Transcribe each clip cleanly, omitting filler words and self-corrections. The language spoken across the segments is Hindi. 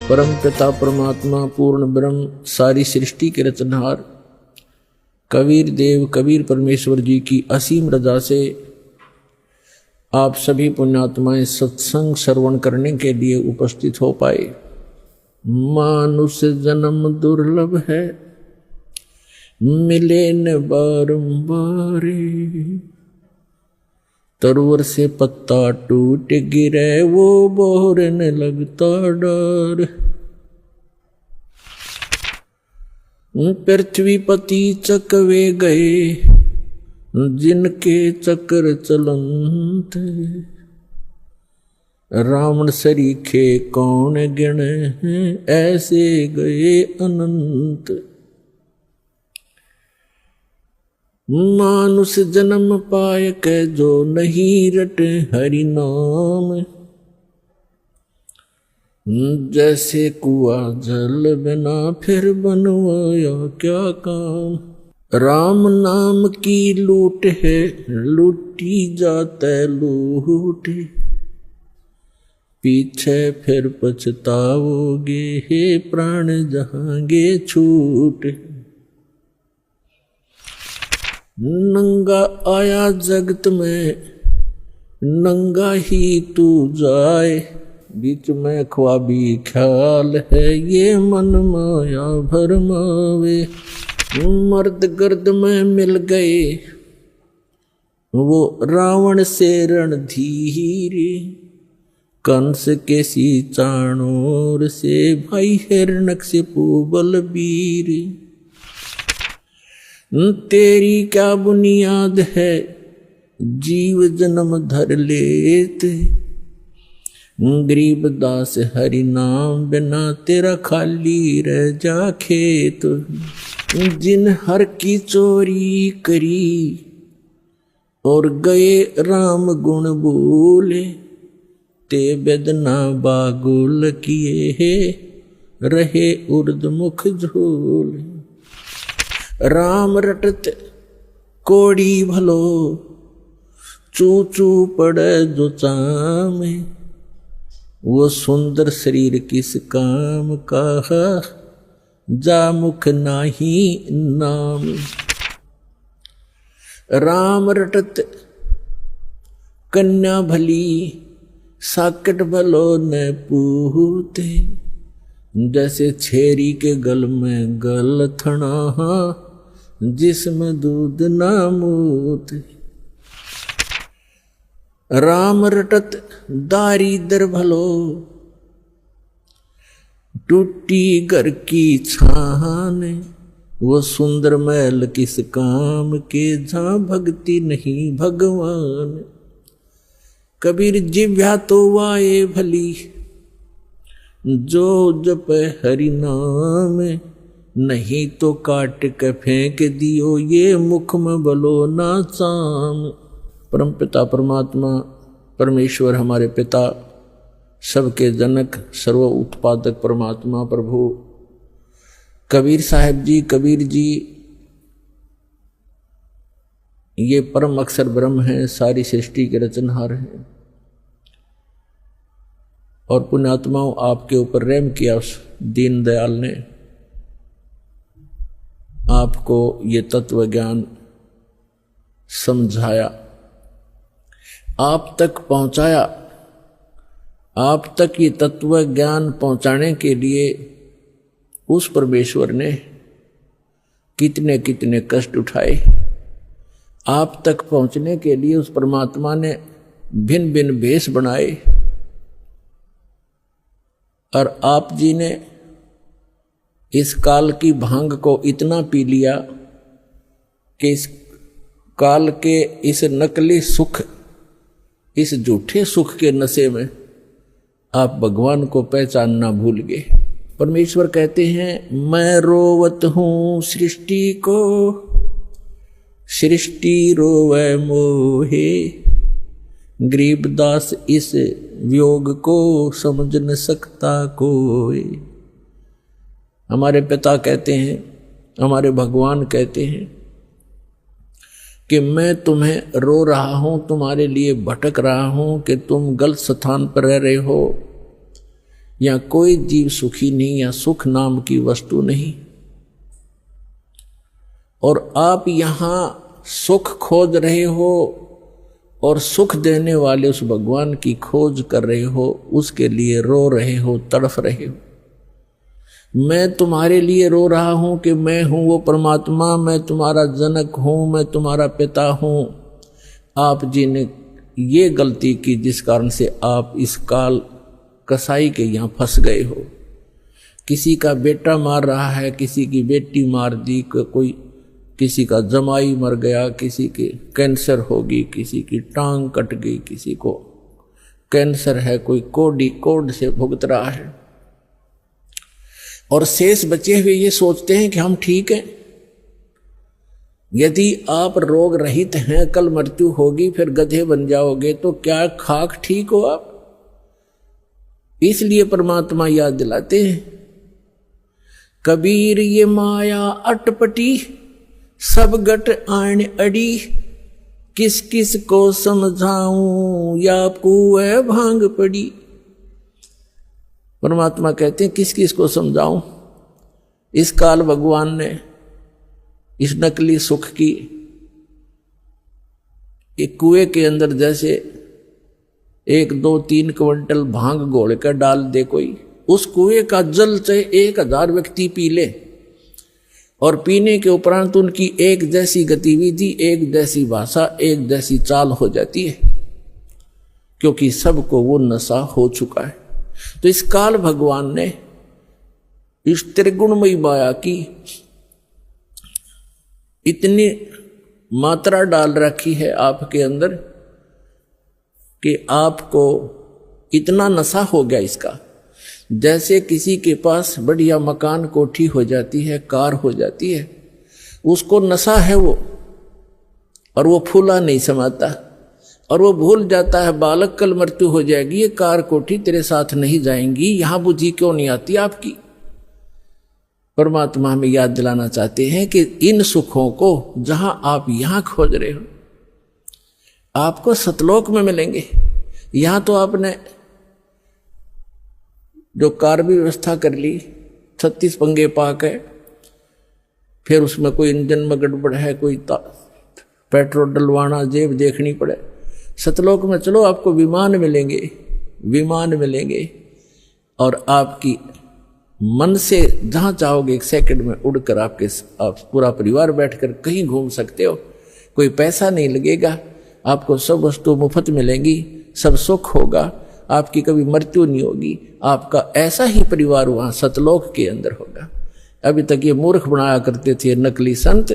परम पिता परमात्मा पूर्ण ब्रह्म सारी सृष्टि के रचनहार कबीर देव कबीर परमेश्वर जी की असीम रजा से आप सभी पुण्यात्माएं सत्संग श्रवण करने के लिए उपस्थित हो पाए। मानुष जन्म दुर्लभ है, मिले न बारंबार। तरवर से पत्ता टूट गिरे वो बोरने लगता डर। पृथ्वी पति चकवे गए जिनके चक्र चलंत। रावण सरीखे कौन गिने ऐसे गए अनंत। मानुष जन्म पाय के जो नहीं रटे हरि नाम। जैसे कुआ जल बिना फिर बनवाया क्या काम। राम नाम की लूट है लूटी जाते लूट। पीछे फिर पछताओगे हे प्राण जहांगे छूट। नंगा आया जगत में नंगा ही तू जाए। बीच में ख्वाबी ख्याल है ये मन माया भरमावे। मर्द गर्द में मिल गए वो रावण से रणधीरे। कंस के सी चाणोर से भाई हिरण्यकशिपु बलबीर। तेरी क्या बुनियाद है जीव जन्म धर लेते। गरीब दास हरि नाम बिना तेरा खाली रह जा खेत। जिन हर की चोरी करी और गए राम गुण बोले। ते बेदना बागुल किए रहे उर्द मुख झोले। राम रटत कोड़ी भलो चू चू पड़े जो चामे। वो सुंदर शरीर किस काम का जा मुख नाही नाम। राम रटत कन्या भली साकट भलो न पूते। जैसे छेरी के गल में गल थना जिसमें दूध ना मूत। राम रटत दारिद्र भलो टूटी घर की छान। वो सुंदर महल किस काम के जहाँ भक्ति नहीं भगवान। कबीर जिव्या तो वाए भली जो जप हरि नाम। नहीं तो काट के फेंक दियो ये मुख में बलो ना चाम। परम पिता परमात्मा परमेश्वर हमारे पिता सबके जनक सर्व उत्पादक परमात्मा प्रभु कबीर साहब जी कबीर जी ये परम अक्षर ब्रह्म है, सारी सृष्टि के रचनहार हैं। और पुण्यात्माओं आपके ऊपर रहम किया उस दीन दयाल ने, आपको ये तत्व ज्ञान समझाया, आप तक पहुंचाया। आप तक ये तत्व ज्ञान पहुंचाने के लिए उस परमेश्वर ने कितने कितने कष्ट उठाए। आप तक पहुंचने के लिए उस परमात्मा ने भिन्न भिन्न भेष बनाए। और आप जी ने इस काल की भांग को इतना पी लिया कि इस काल के इस नकली सुख, इस झूठे सुख के नशे में आप भगवान को पहचानना भूल गए। परमेश्वर कहते हैं मैं रोवत हूँ सृष्टि को, सृष्टि रोवे मोहे। गरीबदास इस वियोग को समझ न सकता कोई। हमारे पिता कहते हैं, हमारे भगवान कहते हैं कि मैं तुम्हें रो रहा हूँ, तुम्हारे लिए भटक रहा हूँ कि तुम गलत स्थान पर रह रहे हो। या कोई जीव सुखी नहीं, या सुख नाम की वस्तु नहीं। और आप यहां सुख खोज रहे हो और सुख देने वाले उस भगवान की खोज कर रहे हो, उसके लिए रो रहे हो, तड़फ रहे हो। मैं तुम्हारे लिए रो रहा हूं कि मैं हूं वो परमात्मा, मैं तुम्हारा जनक हूं, मैं तुम्हारा पिता हूं। आप जी ने ये गलती की जिस कारण से आप इस काल कसाई के यहां फंस गए हो। किसी का बेटा मार रहा है, किसी की बेटी मार दी, कोई किसी का जमाई मर गया, किसी के कैंसर होगी, किसी की टांग कट गई, किसी को कैंसर है, कोई कोड से भुगत रहा है। और शेष बचे हुए ये सोचते हैं कि हम ठीक हैं। यदि आप रोग रहित हैं, कल मृत्यु होगी, फिर गधे बन जाओगे, तो क्या खाक ठीक हो आप? इसलिए परमात्मा याद दिलाते हैं, कबीर ये माया अटपटी, सब गट आण अड़ी, किस किस को समझाऊं, या कुएं भांग पड़ी। परमात्मा कहते हैं किस किस को समझाऊं। इस काल भगवान ने इस नकली सुख की एक कुएं के अंदर जैसे 1, 2, 3 क्विंटल भांग घोल कर डाल दे कोई, उस कुएं का जल चाहे 1000 व्यक्ति पी ले, और पीने के उपरांत उनकी एक जैसी गतिविधि, एक जैसी भाषा, एक जैसी चाल हो जाती है, क्योंकि सबको वो नशा हो चुका है। तो इस काल भगवान ने इस त्रिगुणमयी माया की इतनी मात्रा डाल रखी है आपके अंदर कि आपको इतना नशा हो गया इसका। जैसे किसी के पास बढ़िया मकान, कोठी हो जाती है, कार हो जाती है, उसको नशा है वो, और वो फूला नहीं समाता, और वो भूल जाता है बालक कल मृत्यु हो जाएगी, ये कार कोठी तेरे साथ नहीं जाएंगी, यहां बुद्धि क्यों नहीं आती आपकी। परमात्मा हमें याद दिलाना चाहते हैं कि इन सुखों को जहां आप यहां खोज रहे हो, आपको सतलोक में मिलेंगे। यहां तो आपने जो कार भी व्यवस्था कर ली, 36 पंगे पाक है, फिर उसमें कोई इंजन में गड़बड़ है, कोई पेट्रोल डलवाना, जेब देखनी पड़े। सतलोक में चलो आपको विमान मिलेंगे, विमान मिलेंगे, और आपकी मन से जहां चाहोगे 1 सेकंड में उड़कर आप पूरा परिवार बैठकर कहीं घूम सकते हो। कोई पैसा नहीं लगेगा, आपको सब वस्तु मुफ्त मिलेंगी, सब सुख होगा, आपकी कभी मृत्यु नहीं होगी। आपका ऐसा ही परिवार वहां सतलोक के अंदर होगा। अभी तक ये मूर्ख बनाया करते थे नकली संत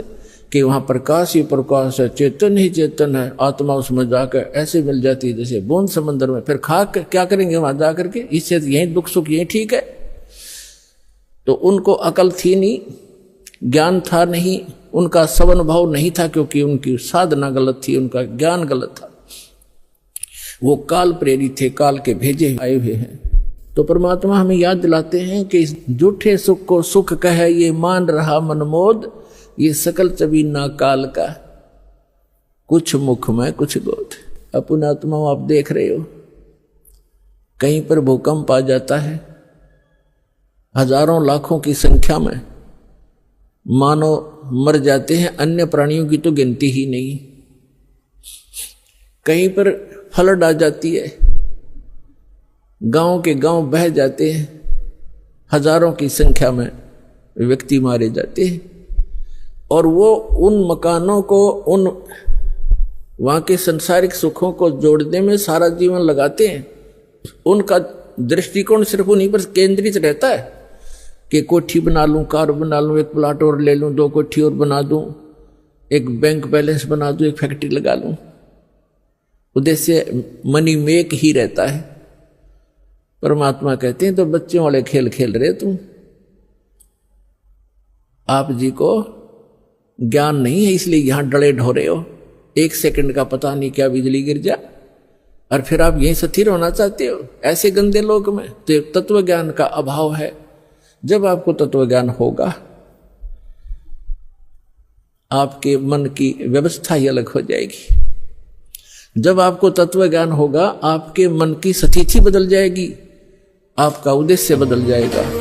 कि वहां प्रकाश ही प्रकाश है, चेतन ही चेतन है, आत्मा उसमें जाकर ऐसे मिल जाती है जैसे बूंद समंदर में। फिर खाक क्या करेंगे वहां जाकर के, इससे यही दुख सुख यही ठीक है। तो उनको अकल थी नहीं, ज्ञान था नहीं, उनका सवन भाव नहीं था, क्योंकि उनकी साधना गलत थी, उनका ज्ञान गलत था। वो काल प्रेरित थे, काल के भेजे आए हुए हैं। तो परमात्मा हमें याद दिलाते हैं कि इस झूठे सुख को सुख कहे ये मान रहा मनमोद, ये सकल चबीना काल का, कुछ मुख में कुछ गोद। अपना आत्मा आप देख रहे हो, कहीं पर भूकंप आ जाता है, हजारों लाखों की संख्या में मानव मर जाते हैं, अन्य प्राणियों की तो गिनती ही नहीं। कहीं पर फ्लड आ जाती है, गांव के गांव बह जाते हैं, हजारों की संख्या में व्यक्ति मारे जाते हैं, और वो उन मकानों को, उन वहां के सांसारिक सुखों को जोड़ने में सारा जीवन लगाते हैं। उनका दृष्टिकोण सिर्फ उन्हीं पर केंद्रित रहता है कि कोठी बना लूं, कार बना लूं, 1 प्लाट और ले लूं, 2 कोठी और बना दूं, एक बैंक बैलेंस बना दूं, एक फैक्ट्री लगा लूं। उद्देश्य मनी मेक ही रहता है। परमात्मा कहते हैं तो बच्चों वाले खेल खेल रहे तुम, आप जी को ज्ञान नहीं है, इसलिए यहां डरे ढोरे हो। 1 सेकंड का पता नहीं क्या बिजली गिर जा, और फिर आप यहीं स्थिर होना चाहते हो ऐसे गंदे लोक में। तो तत्व ज्ञान का अभाव है। जब आपको तत्व ज्ञान होगा, आपके मन की व्यवस्था ही अलग हो जाएगी। जब आपको तत्व ज्ञान होगा, आपके मन की स्थिति बदल जाएगी। आपका उद्देश्य बदल जाएगा।